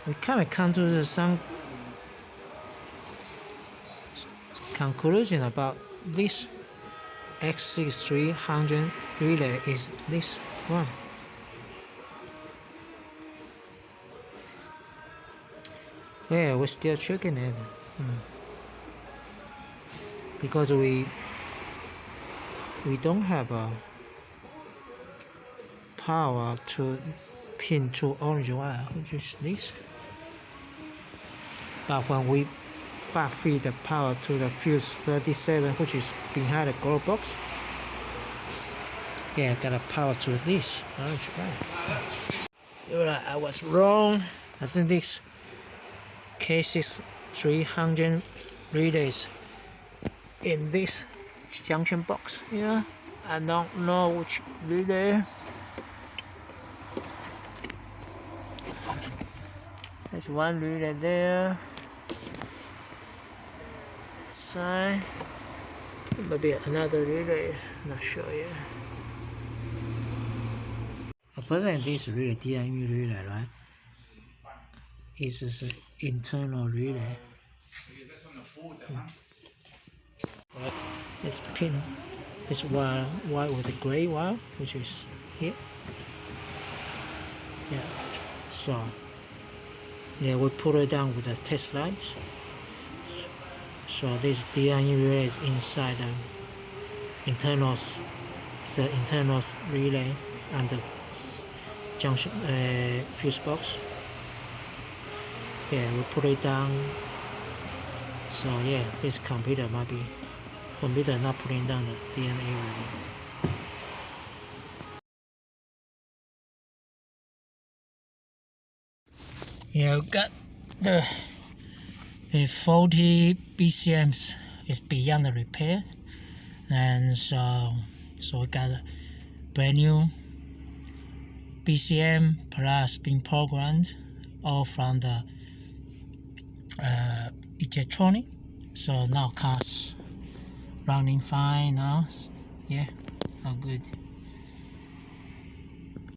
we kind of come to some conclusion about this X6300 relay is this one. Yeah, we're still checking it because we don't have a power to pin to orange wire, which is this. But when we backfeed the power to the fuse 37, which is behind the glove box, yeah, got a power to this orange wire. You're right, I was wrong. I think this K6300 relays in this junction box. Yeah, I don't know which relay. There's one relay there. Side. Maybe another relay. Not sure yet. Other than this relay, DME relay, right? It's an internal relay. Right. This pin, this wire with the gray wire, which is here. Yeah. So yeah, we put it down with the test light. So this DME relay is inside the internals. It's an internal relay and the junction fuse box. Yeah, we put it down. So yeah, this computer might be not putting down the DME relay. Yeah, we got the 40 BCMs is beyond the repair, and so we got a brand new BCM plus being programmed all from the electronic. So now cars running fine now. Yeah, all good.